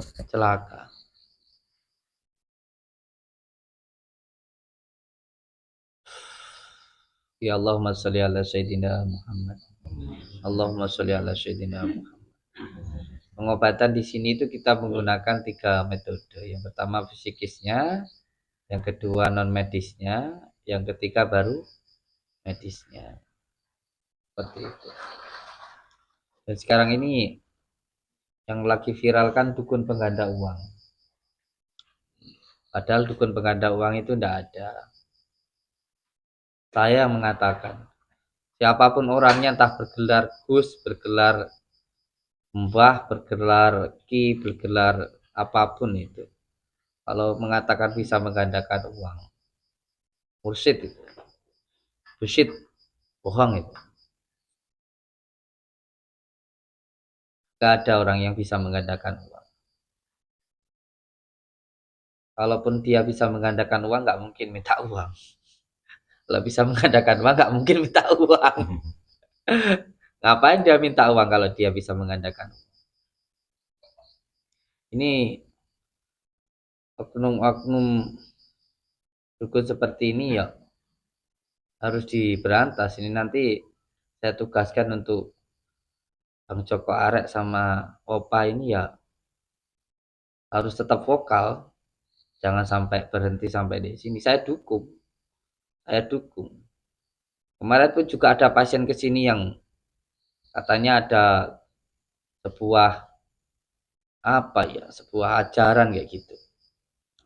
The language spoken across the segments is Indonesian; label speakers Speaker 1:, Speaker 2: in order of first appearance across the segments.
Speaker 1: celaka. Ya Allahumma sholli ala sayyidina Muhammad. Allahumma sholli ala sayyidina Muhammad. Pengobatan di sini itu kita menggunakan 3 metode. Yang pertama fisikisnya, yang kedua non medisnya, yang ketiga baru medisnya. Seperti itu. Dan sekarang ini yang lagi viral kan dukun pengganda uang. Padahal dukun pengganda uang itu tidak ada. Saya mengatakan, siapapun orangnya entah bergelar Gus, bergelar Mbah, bergelar Ki, bergelar apapun itu. Kalau mengatakan bisa menggandakan uang, mursyid itu. Bullshit, bohong itu. Gak ada orang yang bisa menggandakan uang. Kalaupun dia bisa menggandakan uang, nggak mungkin minta uang. Kalau bisa menggandakan uang, nggak mungkin minta uang. Ngapain dia minta uang kalau dia bisa menggandakan uang? Ini oknum-oknum dukun seperti ini ya harus diberantas. Ini nanti saya tugaskan untuk Bang Joko Arek sama Opa ini ya harus tetap vokal. Jangan sampai berhenti sampai di sini. Saya dukung. Saya dukung. Kemarin pun juga ada pasien ke sini yang katanya ada sebuah sebuah ajaran kayak gitu.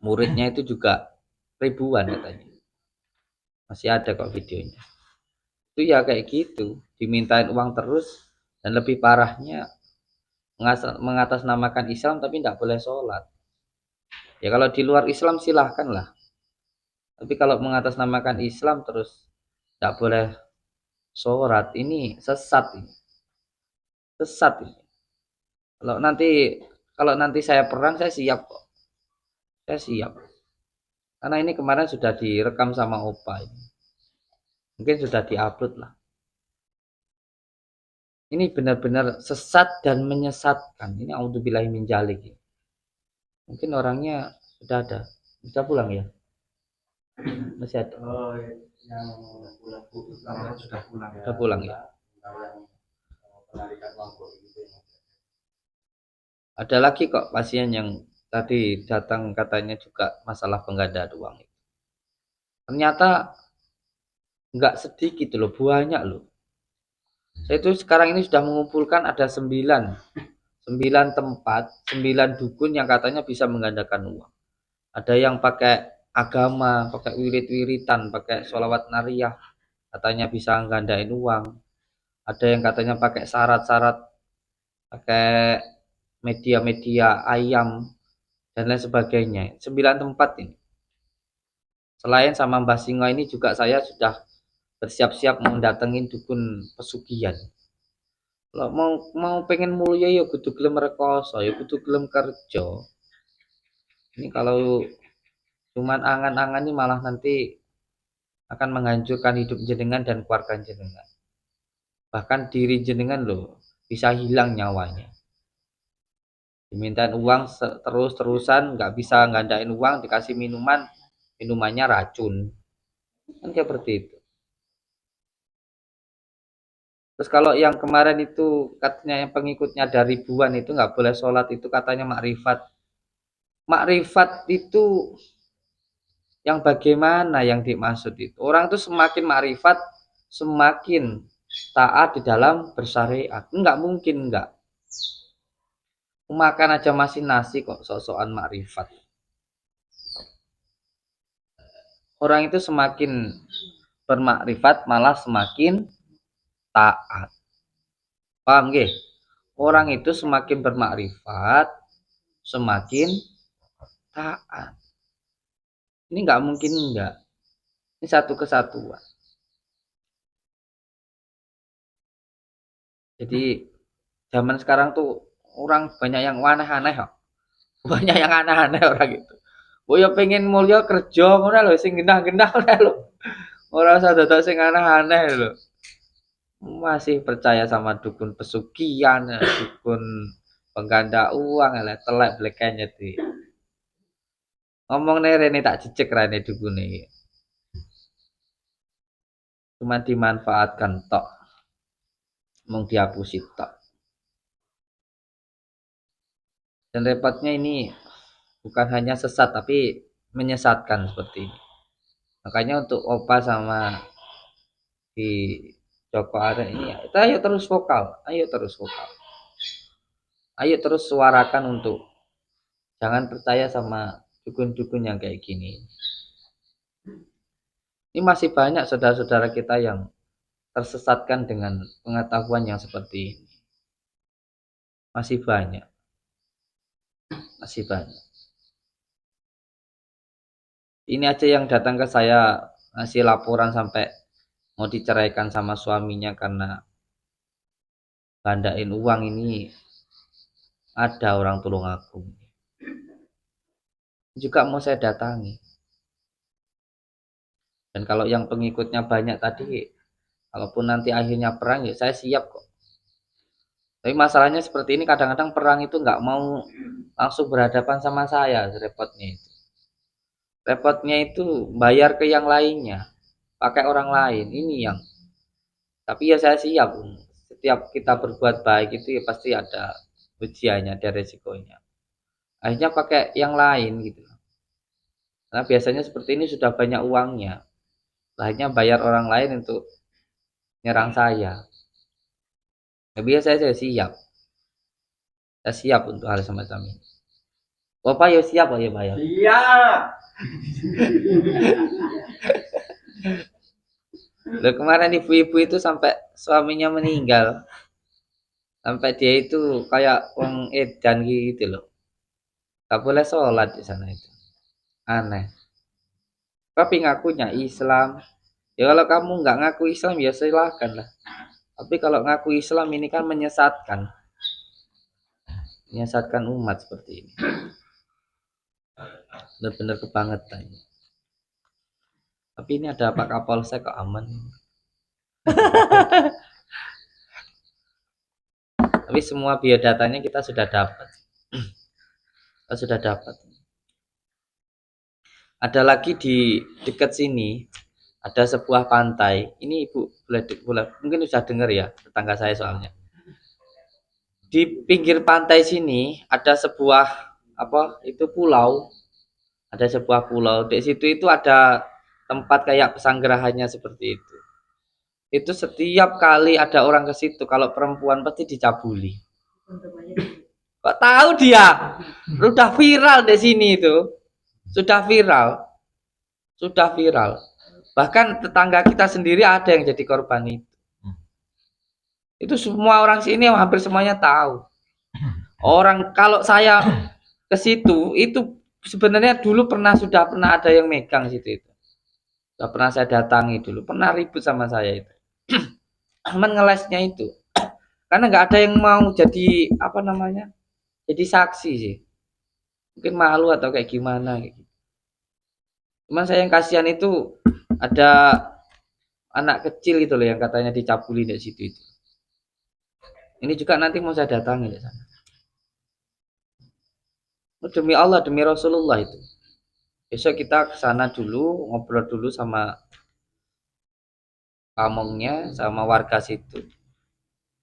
Speaker 1: Muridnya itu juga ribuan katanya. Masih ada kok videonya. Itu ya kayak gitu, dimintain uang terus dan lebih parahnya mengatasnamakan Islam tapi tidak boleh sholat. Ya kalau di luar Islam silahkan lah. Tapi kalau mengatasnamakan Islam terus tidak boleh sholat, ini sesat ini. Sesat ini. Kalau nanti saya perang saya siap kok. Saya siap. Karena ini kemarin sudah direkam sama Opa ini. Mungkin sudah diupload lah. Ini benar-benar sesat dan menyesatkan. Ini auzubillahi min dzalik. Mungkin orangnya sudah ada. Bisa pulang ya? Masih ada.
Speaker 2: Oh, yang pulang sudah pulang ya.
Speaker 1: Sudah pulang ya.
Speaker 2: Penarikan uang gitu.
Speaker 1: Ada lagi kok pasien yang tadi datang katanya juga masalah penggandaan uang. Ternyata nggak sedikit loh, banyak loh. Saya itu sekarang ini sudah mengumpulkan ada 9 tempat, 9 dukun yang katanya bisa menggandakan uang. Ada yang pakai agama, pakai wirid-wiritan, pakai sholawat nariyah, katanya bisa nggandain uang. Ada yang katanya pakai syarat-syarat, pakai media-media ayam dan lain sebagainya. 9 tempat ini. Selain sama Mbah Singo ini juga saya sudah bersiap-siap mendatengin dukun pesugihan. Kalau mau pengen mulia ya kudu gelem rekoso, ya kudu gelem kerja. Ini kalau cuman angan-angan ini malah nanti akan menghancurkan hidup jenengan dan keluarga jenengan. Bahkan diri jenengan loh bisa hilang nyawanya. Dimintain uang terus-terusan, nggak bisa ngandain uang, dikasih minumannya racun. Kan seperti itu. Terus kalau yang kemarin itu katanya yang pengikutnya ada ribuan itu nggak boleh sholat itu katanya makrifat. Makrifat itu yang bagaimana yang dimaksud itu? Orang itu semakin makrifat, semakin taat di dalam bersyariat. Enggak mungkin enggak. Makan aja masih nasi kok sok-sokan makrifat. Orang itu semakin bermakrifat malah semakin taat. Paham nggih? Orang itu semakin bermakrifat semakin taat. Ini enggak mungkin enggak. Ini satu kesatuan. Jadi zaman sekarang tuh orang banyak yang aneh-aneh kok. Banyak yang aneh-aneh orang itu. Oh ya pengen mulia kerja ngono lho sing genah-genah ngono lho. Ora usah dadak sing aneh-aneh lho. Masih percaya sama dukun pesugihan, dukun pengganda uang lah telek blekenya tuh. Ngomong rene tak jejek rene dukune. Cuma dimanfaatkan tok. Mung dihapusi tok. Dan repotnya ini bukan hanya sesat tapi menyesatkan seperti ini. Makanya untuk Opa sama di Joko Arek ini kita ayo terus vokal, ayo terus vokal. Ayo terus suarakan untuk jangan percaya sama dukun-dukun yang kayak gini. Ini masih banyak saudara-saudara kita yang tersesatkan dengan pengetahuan yang seperti ini. Masih banyak. Masih banyak. Ini aja yang datang ke saya ngasih laporan sampai mau diceraikan sama suaminya karena gandain uang ini ada orang tulung aku. Juga mau saya datangi. Dan kalau yang pengikutnya banyak tadi, kalaupun nanti akhirnya perang ya saya siap kok. Tapi masalahnya seperti ini kadang-kadang perang itu nggak mau langsung berhadapan sama saya, repotnya itu. Repotnya itu bayar ke yang lainnya, pakai orang lain. Ini yang. Tapi ya saya siap. Setiap kita berbuat baik itu ya pasti ada ujiannya, ada resikonya. Akhirnya pakai yang lain gitu. Karena biasanya seperti ini sudah banyak uangnya. Akhirnya bayar orang lain untuk nyerang saya. Tapi ya saya siap. Saya siap untuk hal semacam ini. Bapak ya siap ya Pak ya?
Speaker 2: Siap.
Speaker 1: Loh, kemarin ibu-ibu itu sampai suaminya meninggal. Sampai dia itu kayak wong edan gitu loh. Gak boleh sholat di sana itu. Aneh. Tapi ngakunya Islam. Ya kalau kamu nggak ngaku Islam ya silahkan lah. Tapi kalau ngaku Islam ini kan menyesatkan. Menyesatkan umat seperti ini. Benar-benar kebangetan. Tapi ini ada Pak Kapolsek kok aman. Tapi semua biodatanya kita sudah dapat. Kita sudah dapat. Ada lagi di dekat sini, ada sebuah pantai. Ini Ibu boleh mungkin sudah dengar ya, tetangga saya soalnya. Di pinggir pantai sini ada sebuah pulau. Ada sebuah pulau. Di situ itu ada tempat kayak pesanggerahannya seperti itu. Itu setiap kali ada orang ke situ, kalau perempuan pasti dicabuli. Kok tahu dia? Udah viral di sini itu. Sudah viral. Sudah viral. Bahkan tetangga kita sendiri ada yang jadi korban itu. Itu semua orang sini hampir semuanya tahu. Orang kalau saya ke situ itu sebenarnya dulu sudah pernah ada yang megang situ itu. Sudah pernah saya datangi dulu, pernah ribut sama saya itu. Cuman ngelesnya itu. Karena nggak ada yang mau jadi jadi saksi sih. Mungkin malu atau kayak gimana gitu. Cuman saya yang kasihan itu ada anak kecil itu loh yang katanya dicabuli di situ itu. Ini juga nanti mau saya datangi di sana. Demi Allah, demi Rasulullah itu. Besok kita ke sana dulu, ngobrol dulu sama pamongnya, sama warga situ.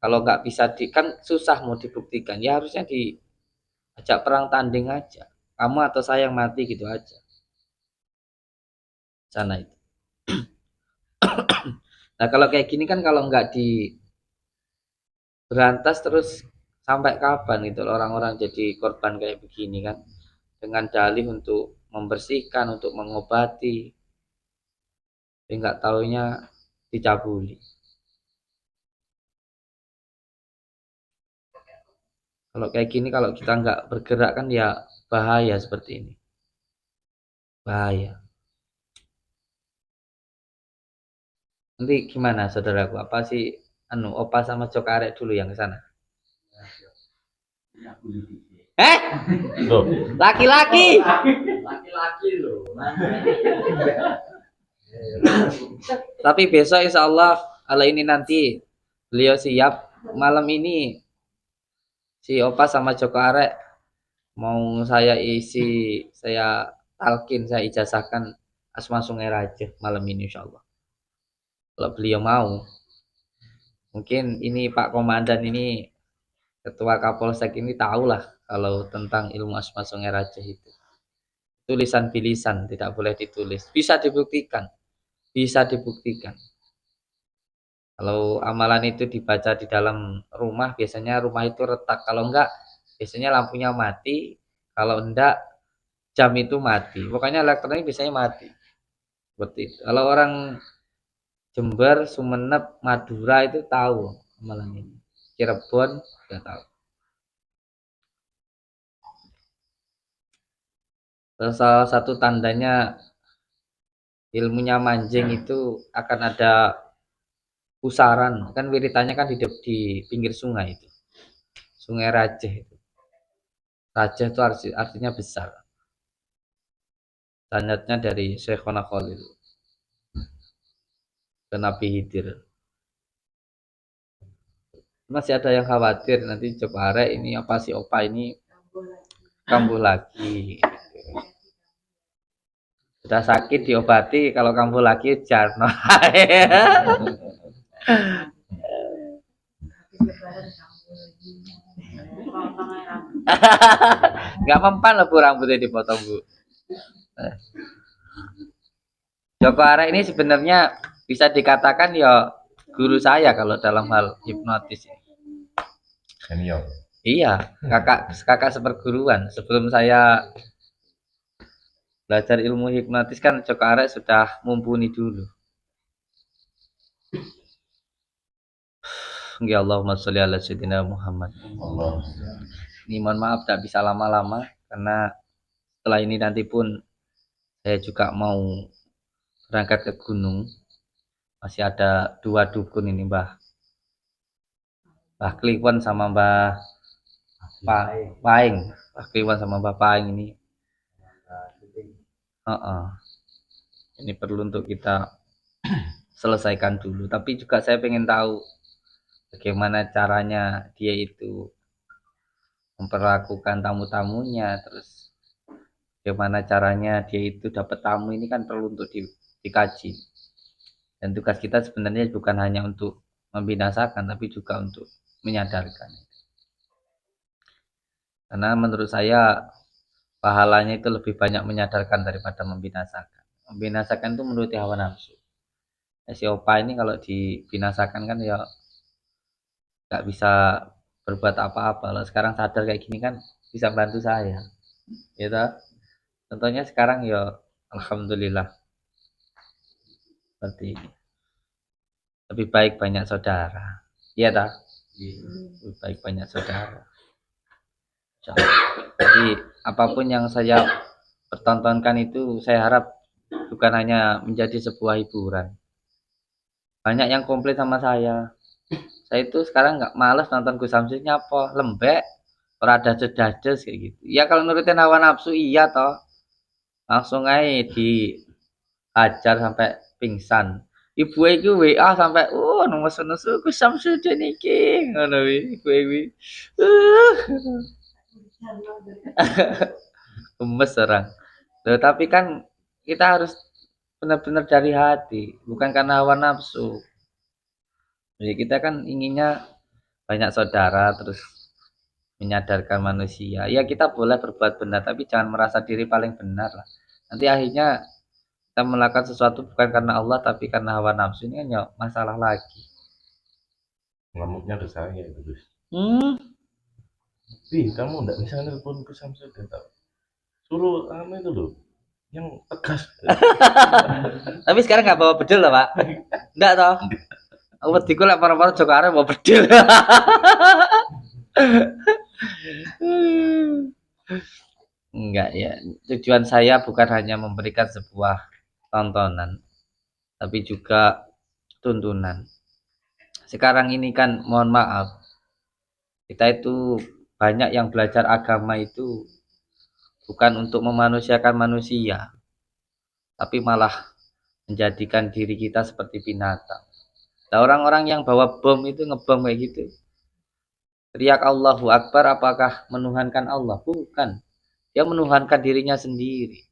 Speaker 1: Kalau nggak bisa kan susah mau dibuktikan. Ya harusnya diajak perang tanding aja. Kamu atau saya yang mati gitu aja. Sana itu. Nah kalau kayak gini kan kalau nggak berantas terus sampai kapan itu orang-orang jadi korban kayak begini kan, dengan dalih untuk membersihkan, untuk mengobati, tapi nggak taunya dicabuli. Kalau kayak gini kalau kita nggak bergerak kan ya bahaya seperti ini, bahaya. Nanti gimana saudaraku, apa sih Opa sama Jokarek dulu yang ke sana? Laki-laki.
Speaker 2: Laki-laki loh.
Speaker 1: Tapi besok insya Allah kalau ini nanti beliau siap malam ini Si Opa sama Joko Arek mau saya talkin, saya ijazahkan Asma Sungai Raja malam ini insyaallah. Kalau beliau mau, mungkin ini Pak Komandan ini Ketua Kapolsek ini tahulah kalau tentang ilmu Asma Sungai Raja itu. Tulisan bilisan tidak boleh ditulis. Bisa dibuktikan. Bisa dibuktikan. Kalau amalan itu dibaca di dalam rumah, biasanya rumah itu retak. Kalau enggak, biasanya lampunya mati. Kalau enggak, jam itu mati. Pokoknya elektronik biasanya mati. Seperti itu. Kalau orang Jember, Sumeneb, Madura itu tahu amalan ini. Cirebon sudah tahu. Terus salah satu tandanya ilmunya manjing itu akan ada pusaran. Kan wiritannya kan di pinggir sungai itu. Sungai Rajeh itu. Rajeh itu artinya besar. Sanadnya dari Syekhona Khalil ke Nabi Hidir. Masih ada yang khawatir nanti coba arek ini apa si Opa ini kambuh lagi. Sudah sakit diobati, kalau kambuh lagi jarno. Nggak mempan loh bu rambutnya dipotong bu. Joko Arek ini sebenarnya bisa dikatakan ya guru saya kalau dalam hal hipnotis ini.
Speaker 3: Senior.
Speaker 1: Iya, kakak seperguruan. Sebelum saya belajar ilmu hipnotis kan Joko Arek sudah mumpuni dulu. Ya Allahumma sholli ala sayyidina Muhammad.
Speaker 3: Allah.
Speaker 1: Ini mohon maaf tak bisa lama-lama karena setelah ini nanti pun saya juga mau berangkat ke gunung. Masih ada 2 dukun ini Mbah Kliwon sama Mbah Paing. Mbah Kliwon sama Mbah Paing ini. Ini perlu untuk kita selesaikan dulu. Tapi juga saya pengen tahu bagaimana caranya dia itu memperlakukan tamu-tamunya, terus bagaimana caranya dia itu dapat tamu ini kan perlu untuk dikaji. Dan tugas kita sebenarnya bukan hanya untuk membinasakan, tapi juga untuk menyadarkan. Karena menurut saya pahalanya itu lebih banyak menyadarkan daripada membinasakan. Membinasakan itu menuruti hawa nafsu. Si Opa ini kalau dibinasakan kan ya nggak bisa berbuat apa-apa. Kalau sekarang sadar kayak gini kan bisa bantu saya. Gitu. Contohnya sekarang ya alhamdulillah seperti ini. Lebih baik banyak saudara. Iya tak? Lebih baik banyak saudara. Jadi apapun yang saya pertontonkan itu saya harap bukan hanya menjadi sebuah hiburan. Banyak yang komplain sama saya. Saya itu sekarang nggak males nonton Gus Samsul apa lembek, ora dadas-dadas kayak gitu. Ya kalau nurutin hawa nafsu iya toh. Langsung aja dihajar sampai pingsan. Ibu itu WA sampai nusu-nusu Gus Samsudin iki ngono ibu iki. Gemes orang. Loh, tapi kan kita harus benar-benar dari hati, bukan karena hawa nafsu. Jadi kita kan inginnya banyak saudara terus menyadarkan manusia. Ya kita boleh berbuat benar tapi jangan merasa diri paling benar lah. Nanti akhirnya kita melakukan sesuatu bukan karena Allah tapi karena hawa nafsu, ini kan ya masalah lagi.
Speaker 3: Ngamuknya ada saya itu Gus. Kamu enggak bisa nelpon ke Samsung tak? Suruh itu loh yang tegas.
Speaker 1: Tapi sekarang nggak bawa bedil loh Pak. Enggak toh. Aku petiku lah para-para Joko Arek bawa bedil. Enggak ya. Tujuan saya bukan hanya memberikan sebuah tontonan, tapi juga tuntunan. Sekarang ini kan mohon maaf, kita itu banyak yang belajar agama itu bukan untuk memanusiakan manusia, tapi malah menjadikan diri kita seperti binatang. Nah, orang-orang yang bawa bom itu ngebom kayak gitu. teriak Allahu Akbar apakah menuhankan Allah? Bukan. Dia menuhankan dirinya sendiri.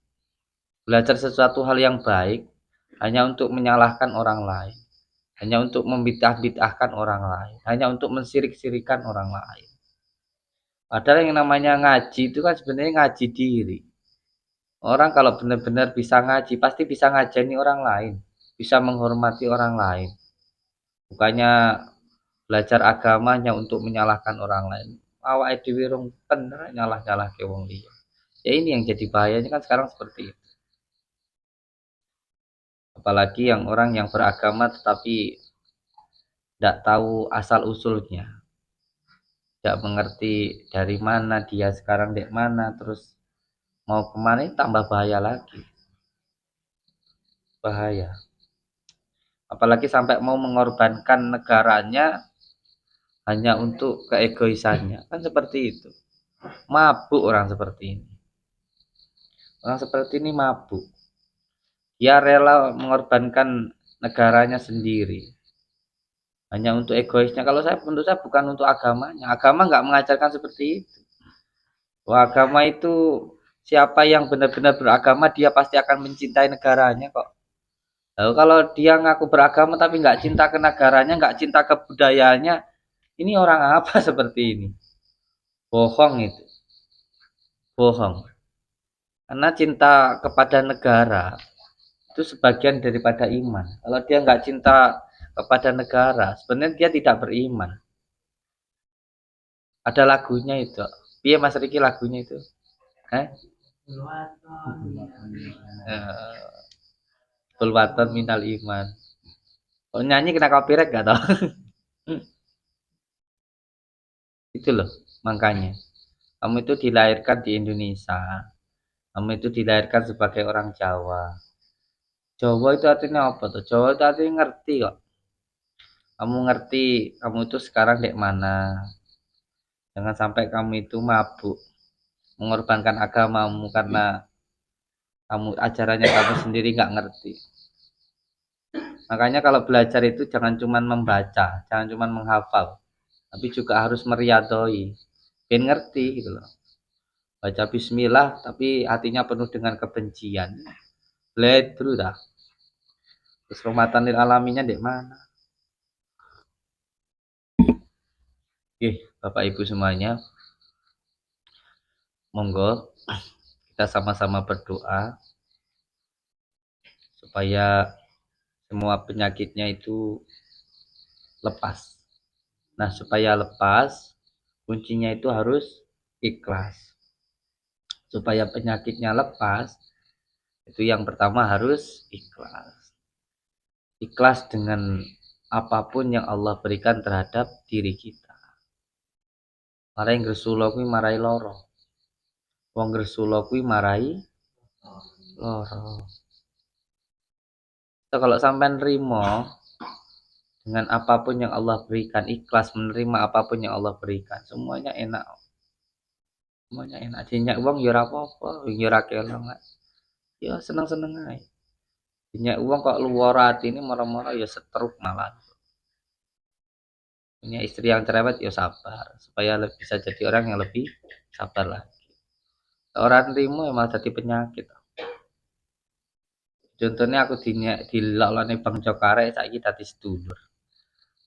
Speaker 1: Belajar sesuatu hal yang baik hanya untuk menyalahkan orang lain, hanya untuk membid'ah-bid'ahkan orang lain, hanya untuk mensirik-sirikan orang lain. Padahal yang namanya ngaji itu kan sebenarnya ngaji diri. Orang kalau benar-benar bisa ngaji, pasti bisa ngajeni orang lain, bisa menghormati orang lain. Bukannya belajar agamanya untuk menyalahkan orang lain. Awake dhewe rong bener nyalah-nyalahke wong liya. Ya ini yang jadi bahayanya kan sekarang seperti itu. Apalagi yang orang yang beragama tetapi tidak tahu asal usulnya, tidak mengerti dari mana dia sekarang, dari mana terus mau kemana, ini tambah bahaya lagi. Bahaya. Apalagi sampai mau mengorbankan negaranya hanya untuk keegoisannya, kan seperti itu. Mabuk orang seperti ini. Orang seperti ini mabuk. Dia rela mengorbankan negaranya sendiri hanya untuk egoisnya. Kalau saya, menurut saya bukan untuk agamanya. Agama nggak mengajarkan seperti itu. Wah, agama itu siapa yang benar-benar beragama dia pasti akan mencintai negaranya kok. Lalu kalau dia ngaku beragama tapi nggak cinta ke negaranya, nggak cinta ke budayanya, ini orang apa seperti ini? Bohong itu. Bohong. Karena cinta kepada negara itu sebagian daripada iman. Kalau dia nggak cinta kepada negara, sebenarnya dia tidak beriman. Ada lagunya itu. Piye Mas Riki lagunya itu? Bulwaton minal iman. Kalau nyanyi kena copyright gak tau? Itu loh, makanya. Kamu itu dilahirkan di Indonesia. Kamu itu dilahirkan sebagai orang Jawa. Jawa itu artinya apa tuh? Jawa itu artinya ngerti kok. Kamu ngerti, kamu itu sekarang di mana. Jangan sampai kamu itu mabuk. Mengorbankan agamamu karena kamu ajarannya kamu sendiri nggak ngerti. Makanya kalau belajar itu jangan cuma membaca, jangan cuma menghafal, tapi juga harus meriadoi, biar ngerti gitu loh. Baca bismillah tapi hatinya penuh dengan kebencian. Bled terus dah. Terus rahmatan lil alaminnya di mana? Oke, Bapak Ibu semuanya, monggo kita sama-sama berdoa supaya semua penyakitnya itu lepas. Nah, supaya lepas, kuncinya itu harus ikhlas. Supaya penyakitnya lepas, itu yang pertama harus ikhlas. Ikhlas dengan apapun yang Allah berikan terhadap diri kita. Marai ngresula kuwi marai loro. Wong ngresula kuwi marai loro. So, kalau sampai nerima dengan apapun yang Allah berikan, ikhlas menerima apapun yang Allah berikan, semuanya enak. Semuanya enak. Dinyak uang ya ora apa-apa, ya ora kelong. Ya seneng-seneng ae. Dinyak uang kok luwara atine mara-mara ya setruk malah. Punya istri yang cerewet ya sabar, supaya bisa jadi orang yang lebih sabar lagi. Orang nerimo ya malah jadi penyakit. Contohnya aku dilalane Bang Jokare saiki dadi sedulur.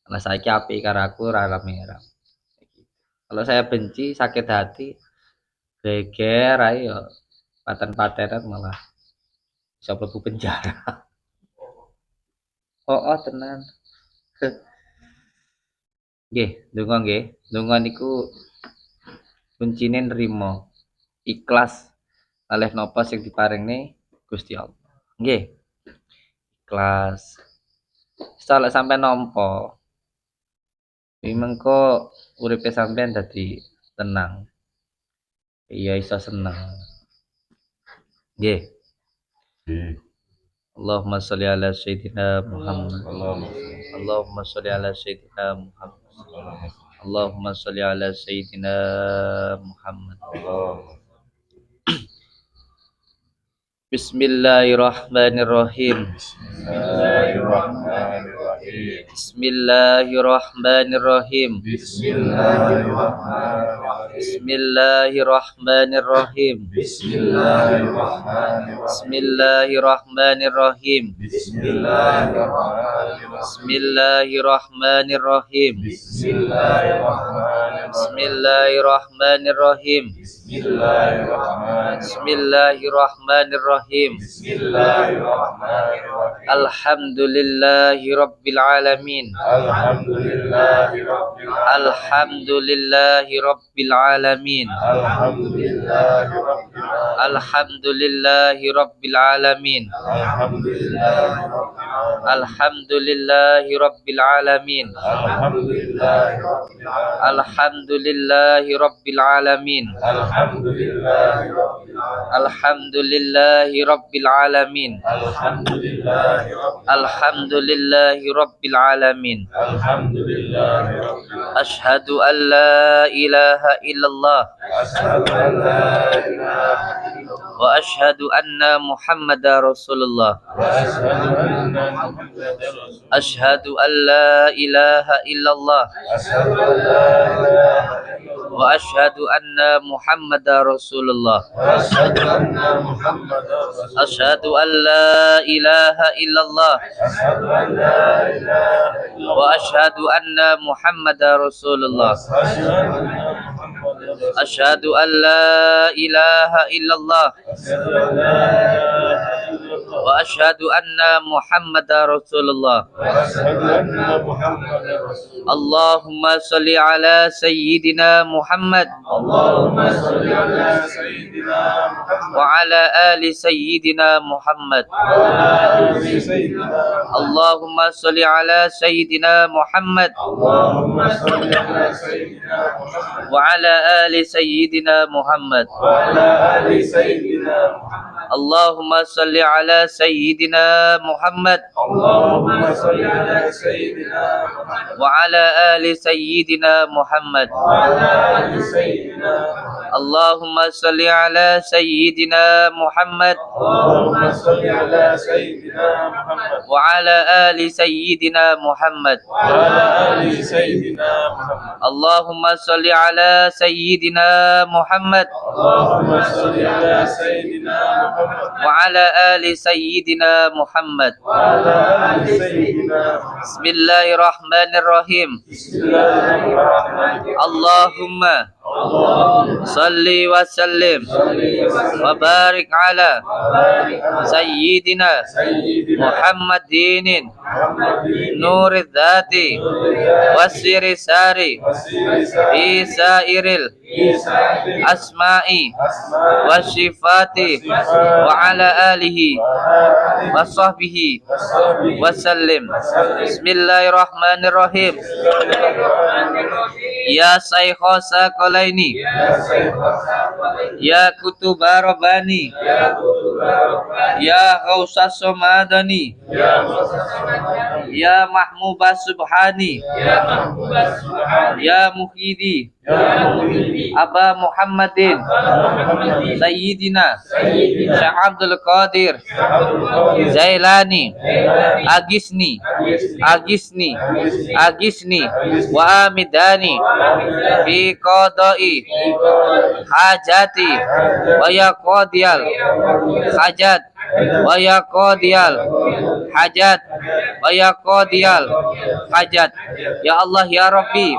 Speaker 1: Karena saiki apik karo aku ora rame-rame. Kalau saya benci, sakit hati, geger ayo paten-patenan malah bisa mlebu penjara. Oh tenan. Nggih, ndonga nggih. Ndonga niku kuncine nrimo. Ikhlas kalih napa sing diparingne Gusti Allah. Nggih. Ikhlas. Saleh sampai nampa. Iki mengko uripe sampean dadi tenang. Iya iso seneng. Nggih. Allahumma sholli ala sayyidina Muhammad. Allahumma sholli ala sayyidina Muhammad. Allahumma sholli ala sayyidina Muhammad. Bismillahirrahmanirrahim.
Speaker 3: Bismillahirrahmanirrahim.
Speaker 1: Bismillahirrahmanirrahim. Bismillahirrahmanirrahim. Bismillahirrahmanirrahim. Bismillahirrahmanirrahim. Bismillahirrahmanirrahim. Bismillahirrahmanirrahim. Alhamdulillahi rabbil alamin. Alhamdulillahi rabbil alamin. Alhamdulillahi rabbil alamin. Alhamdulillahi rabbil alamin. Alhamdulillahi rabbil alamin. Alhamdulillahi rabbil alamin. Alhamdulillahi rabbil alamin. Asyhadu an la ilaha illallah wa asyhadu anna Muhammadar Rasulullah. Asyhadu an la ilaha illallah wa asyhadu anna Muhammadar Rasulullah. Asyhadu an la ilaha illallah wa asyhadu anna Muhammadar Rasulullah. Asyhadu an la ilaha illallah wa asyhadu anna Muhammadar Rasulullah. Allahumma shalli ala sayyidina Muhammad wa ala ali sayyidina Muhammad. Allahumma shalli ala sayyidina Muhammad wa ala ali sayyidina Muhammad. Allahumma shalli ala sayyidina Muhammad wa ala ali sayyidina Muhammad. Allahumma shalli ala sayyidina Muhammad wa ala ali sayyidina Muhammad. Allahumma shalli ala sayyidina Muhammad wa ala ali sayyidina Muhammad. Bismillahirrahmanirrahim. Allahumma salli wa sallim wa barik ala sayyidina Muhammadin nurid dhati wasiri sari fi sairil asma'i wa sifati wa ala alihi wa sahbihi wa sallim. Bismillahirrahmanirrahim. Ya Saykhosa Qalaini, Ya Kutuba Rabbani, Ya Ghausas Somadani, Ya Mahmuba Subhani, Ya Muhidi, Aba Muhammadin, Sayyidina Syekh Abdul Qadir Zailani, Agisni, Agisni, Agisni, wa amidani fi qada'i hajati wa ya qadiyal hajat wa ya qadiyal hajat wa ya qadiyal hajat. Ya Allah ya Rabbi,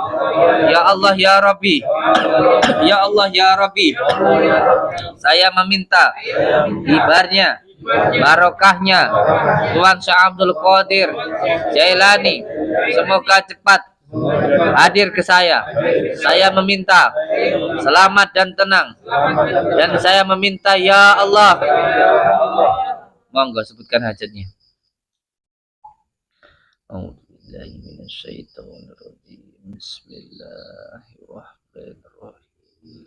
Speaker 1: ya Allah ya Rabbi, ya Allah ya Rabbi, saya meminta ibarnya, barokahnya Tuan Syekh Abdul Qadir Jailani semoga cepat hadir ke saya. Saya meminta selamat dan tenang, dan saya meminta ya Allah. Monggo sebutkan hajatnya. A'udzubillahi minasyaitonirrajim. Bismillahirrahmanirrahim.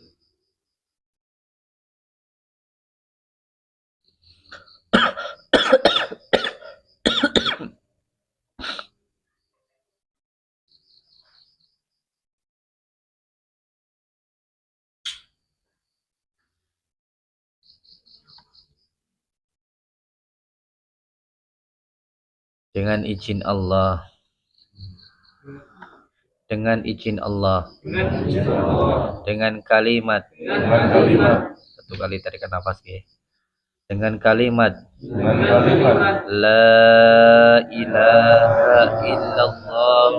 Speaker 1: Dengan izin Allah, dengan izin Allah,
Speaker 3: dengan izin Allah,
Speaker 1: dengan kalimat,
Speaker 3: dengan kalimat,
Speaker 1: satu kali tarikan nafas ya. Dengan kalimat La ilaha illallah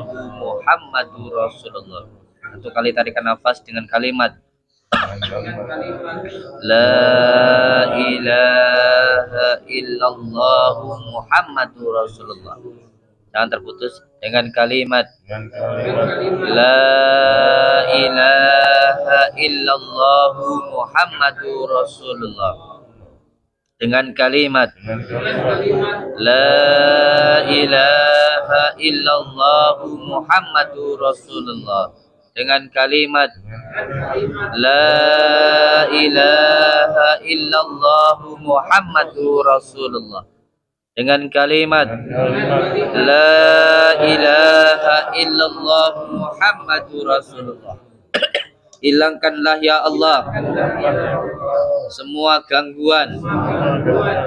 Speaker 1: Muhammadur Rasulullah. Satu kali tarikan nafas dengan kalimat La ilaha illallah Muhammadur Rasulullah. Jangan terputus. Dengan kalimat La ilaha illallah Muhammadur Rasulullah. Dengan kalimat La ilaha illallah Muhammadur Rasulullah. Dengan kalimat La ilaha illallah Muhammadur Rasulullah. Dengan kalimat La ilaha illallah Muhammadur Rasulullah. Hilangkanlah ya Allah semua gangguan,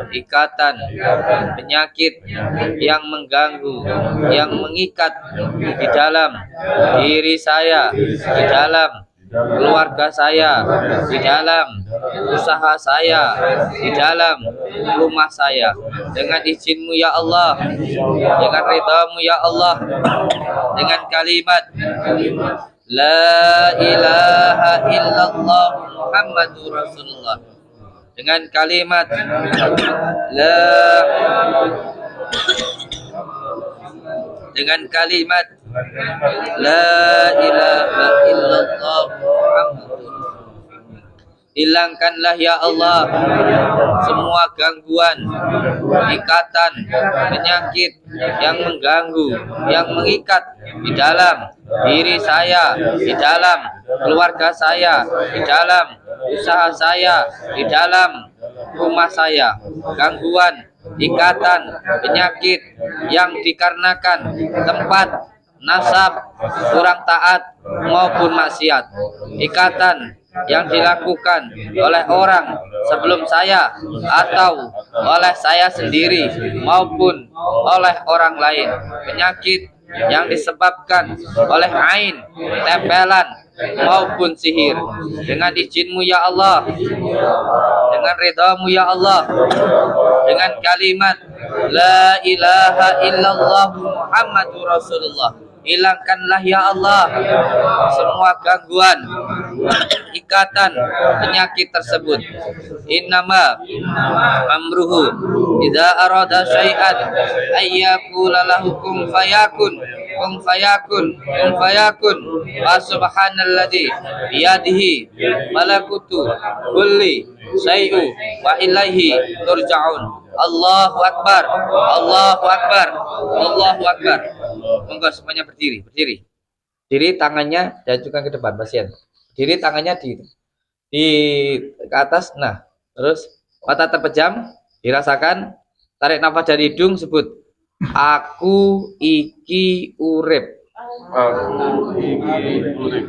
Speaker 1: ikatan, penyakit yang mengganggu, yang mengikat di dalam diri saya, di dalam keluarga saya, di dalam usaha saya, di dalam rumah saya. Dengan izin-Mu ya Allah, dengan ridha-Mu ya Allah, dengan kalimat La ilaha illallah Muhammadur Rasulullah. Dengan kalimat dengan kalimat La ilaha illallah Muhammadur Rasulullah. Hilangkanlah ya Allah semua gangguan, ikatan, penyakit yang mengganggu, yang mengikat di dalam diri saya, di dalam keluarga saya, di dalam usaha saya, di dalam rumah saya. Gangguan, ikatan, penyakit yang dikarenakan tempat, nasab, kurang taat maupun maksiat. Ikatan yang dilakukan oleh orang sebelum saya atau oleh saya sendiri maupun oleh orang lain. Penyakit yang disebabkan oleh ain, tempelan maupun sihir. Dengan izin-Mu ya Allah, dengan ridha-Mu ya Allah, dengan kalimat La ilaha illallah Muhammadur Rasulullah. Hilangkanlah ya Allah semua gangguan, ikatan, penyakit tersebut. Innama amruhu idza arada syai'an ayyaqula lahu kun fayakun, kun fayakun, kun fayakun. Wa subhanalladzi biyadihi malakutu kulli syai'u wa ilaihi turja'un. Allahu Akbar, Allahu Akbar, Allahu Akbar. Monggo semuanya berdiri, berdiri. Diri tangannya diajukan ke depan pasien. Diri tangannya di ke atas. Nah, terus mata terpejam, dirasakan. Tarik nafas dari hidung, sebut Aku iki urip.
Speaker 3: Aku iki urip.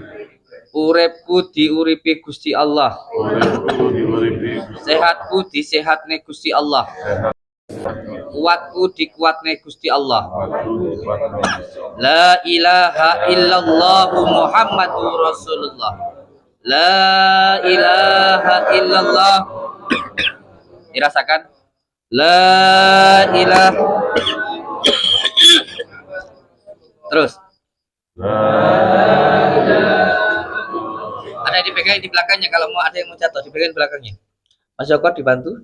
Speaker 1: Uripku diuripi Gusti Allah.
Speaker 3: Uripku diuripi Gusti Allah.
Speaker 1: Sehatku disehatne Gusti Allah. Kuatku dikuatne Gusti Allah. La ilaha illallah Muhammadur Rasulullah. La ilaha illallah. Dirasakan. La ilaha. Terus. Ada yang dipegang di belakangnya. Kalau mau ada yang mau jatuh, dipegang di belakangnya. Mas Joko dibantu.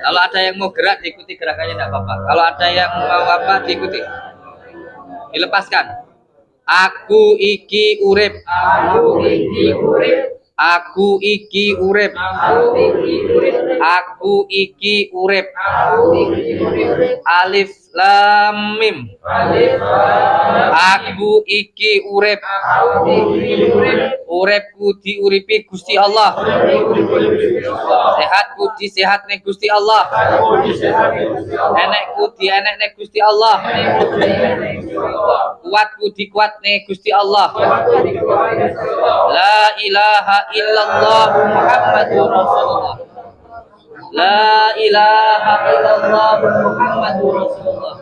Speaker 1: Kalau ada yang mau gerak, diikuti gerakannya, tidak apa-apa. Kalau ada yang mau apa, diikuti. Dilepaskan. Aku iki urip. Aku iki urip. Aku iki urip. Aku iki urip. Alif lam mim. Aku iki urip. Uripku diuripi Gusti Allah. Sehatku disehatne Gusti Allah. Enekku dienekne Gusti Allah. Kuatku dikuatne Gusti Allah. La ilaha illallah Muhammadur Rasulullah. La ilaha illallah Muhammadur Rasulullah.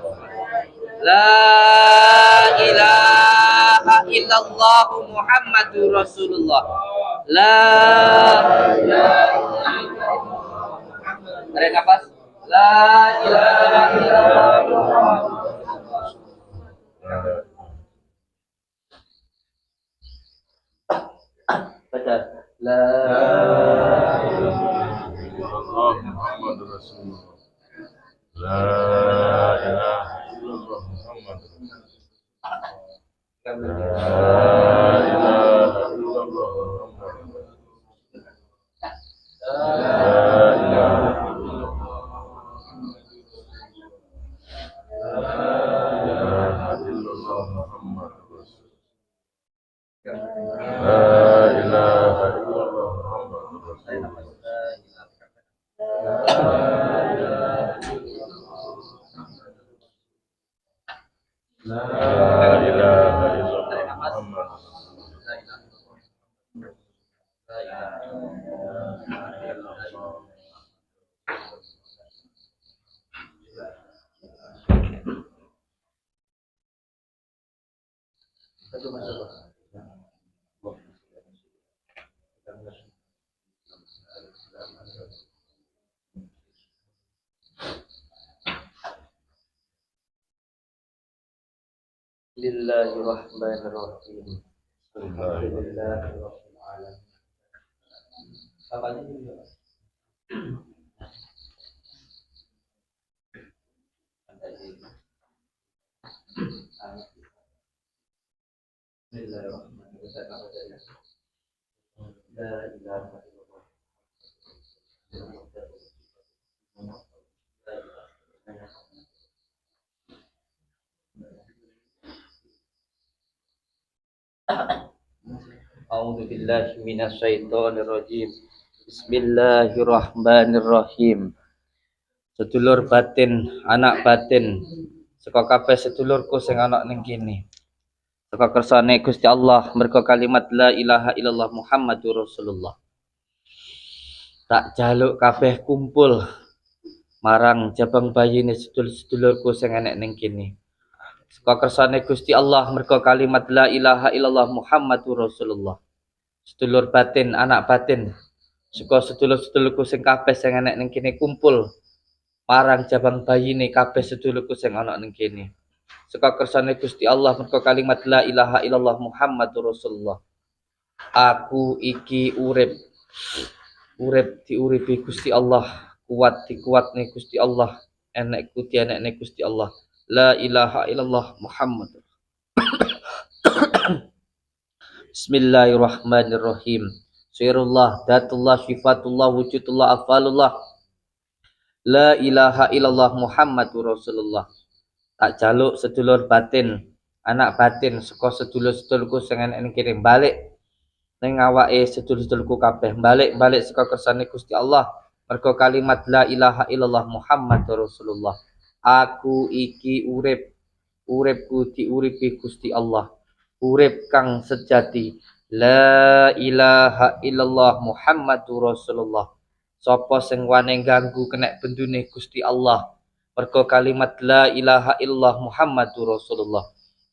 Speaker 1: La ilaha illallah Muhammadur Rasulullah. La tarik nafas. La ilaha illallah. Baca. La
Speaker 3: illallah Muhammadur Rasulullah. La ilaha illallah Muhammadur Rasulullah. La ilaha illallah Muhammadur Rasulullah. La ilaha illallah Muhammadur Rasulullah. La ilaha illallah Muhammadur Rasulullah. La ilaha illallah Muhammadur
Speaker 1: Bismillahirrahmanirrahim. Alhamdulillahirabbil alamin. Apanya juga? Bismillahirrahmanirrahim. La ilaha illallah. A'udzu billahi minasyaitonir rajim. Bismillahirrahmanirrahim. Sedulur batin, anak batin, saka kabeh sedulurku sing ana ning kene. Saka kersane Gusti Allah, merga kalimat la ilaha illallah Muhammadur Rasulullah. Tak jaluk kabeh kumpul marang jabang bayine sedulur-sedulurku sing enek ning kene. Saka kersane Gusti Allah, merga kalimat la ilaha illallah Muhammadur Rasulullah. Sedulur batin, anak batin, saka sedulur-sedulurku sing kabeh sing enek ning kene kumpul marang jabang bayine kabeh sedulurku sing ana ning kene. Saka kersane Gusti Allah, merga kalimat la ilaha illallah Muhammadur Rasulullah. Aku iki urip diuripi Gusti Allah, kuat dikuatne Gusti Allah, enekku dienekne Gusti Allah. La ilaha illallah Muhammad. Bismillahirrahmanirrahim. Sirullah, datullah, syifatullah, wujudullah, afalullah. La ilaha illallah Muhammadur Rasulullah. Tak jaluk sedulur batin, anak batin, saka sedulur-sedulurku sing enek kirim balik ning awake sedulur-sedulurku kabeh, balik saka kersane Gusti Allah, merga kalimat la ilaha illallah Muhammadur Rasulullah. Aku iki uripku diuripi Gusti Allah, urip kang sejati. La ilaha illallah Muhammadur Rasulullah. Sapa sing wani ganggu kenek bendune Gusti Allah, merga kalimat la ilaha illallah Muhammadur Rasulullah.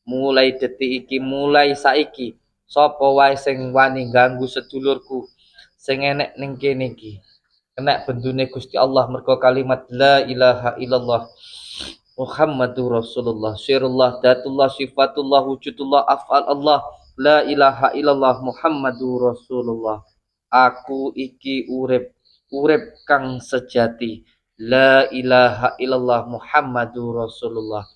Speaker 1: Mulai detik iki, mulai saiki, sapa wae sing wani ganggu sedulurku sing enek ning kene iki, kenek bendune Gusti Allah, merga kalimat la ilaha illallah Muhammadur Rasulullah. Sirullah, datullah, sifatullah, wujudullah, af'al Allah. La ilaha illallah Muhammadur Rasulullah. Aku iki urip kang sejati. La ilaha illallah Muhammadur Rasulullah.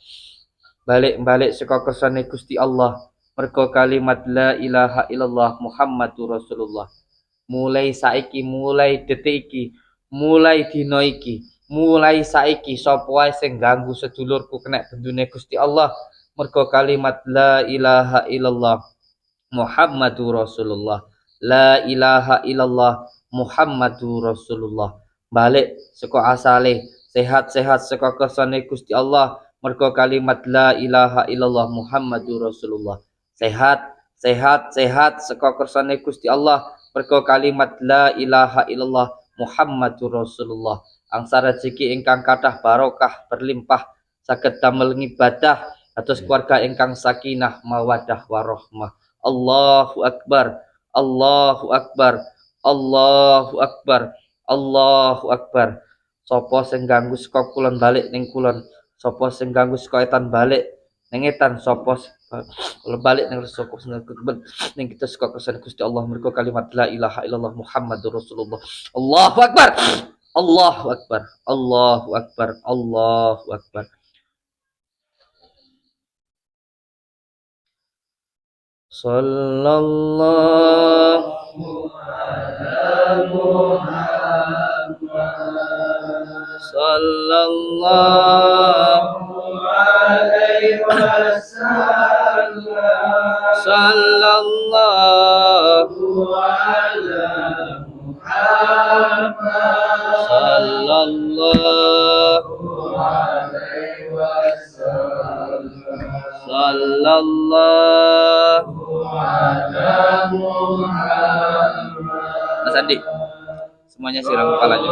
Speaker 1: Balik saka kersane Gusti Allah, merga kalimat la ilaha illallah Muhammadur Rasulullah. Mulai saiki, mulai detik iki, mulai dina iki, mulai saiki sapa wae sing ganggu sedulurku kena bendune Gusti Allah, merga kalimat la ilaha illallah Muhammadur Rasulullah. La ilaha illallah Muhammadur Rasulullah. Balik saka asale, sehat-sehat saka kersane Gusti Allah, merga kalimat la ilaha illallah Muhammadur Rasulullah. Sehat saka kersane Gusti Allah, merga kalimat la ilaha illallah Muhammadur Rasulullah. Angsar rezeki ingkang kathah barokah berlimpah saged damel ngibadah atus keluarga ingkang sakinah mawaddah warahmah. Allahu akbar, Allahu akbar, Allahu akbar, Allahu akbar. Sapa sing ganggu saka kulon balik ning kulon, sapa sing ganggu saka etan balik ning etan, sapa kulon balik ning saka ning kita saka kersane Gusti Allah mergo kalimat la ilaha illallah Muhammadur Rasulullah. Allahu akbar, Allahu akbar, Allahu akbar, Allahu akbar. Sallallahu ala Muhammad, sallallahu alaihi wasallam, sallallahu ala Muhammad, sallallahu alaihi wasallam, sallallahu ala Muhammad. Mas Andi, semuanya siram kepalanya.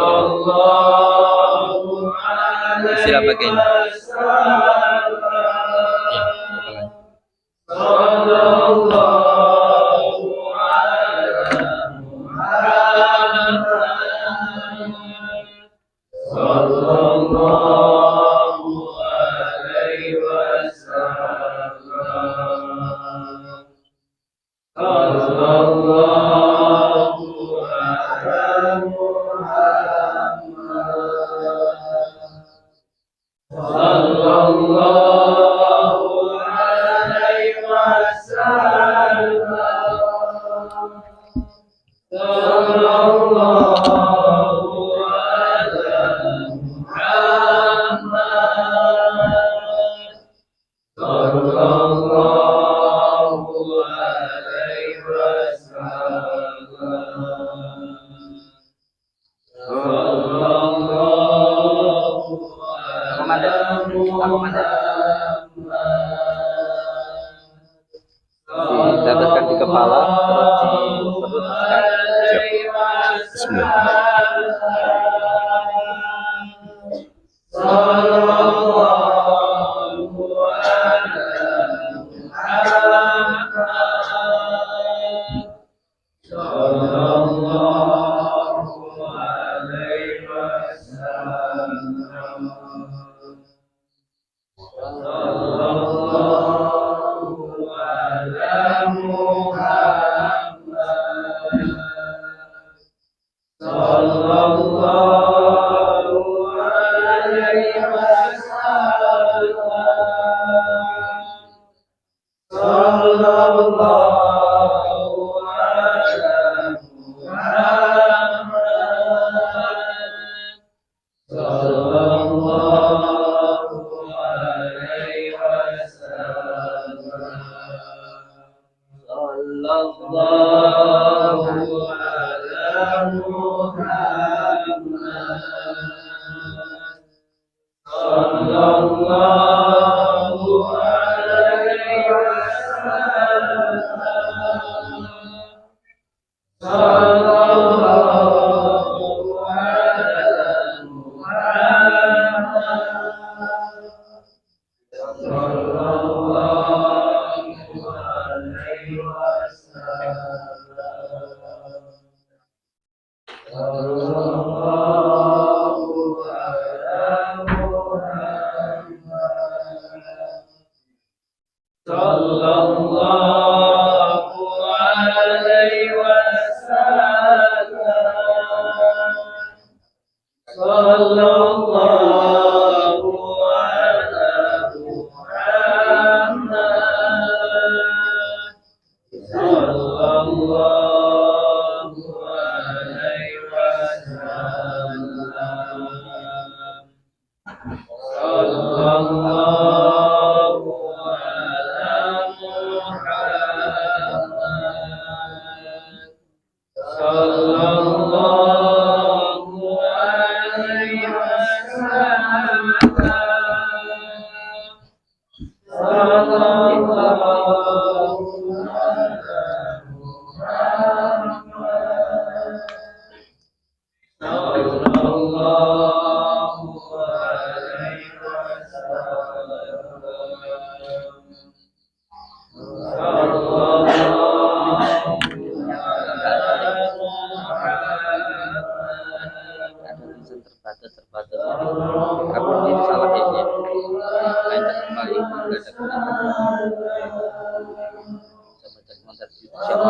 Speaker 1: Siram bagian. Ya, kepalanya. Diteteskan di kepala, terus di perut. Aku ini salah ini. Ngajak kembali nggak ada gunanya. Sama cek konten siapa?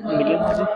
Speaker 4: Bikin aja.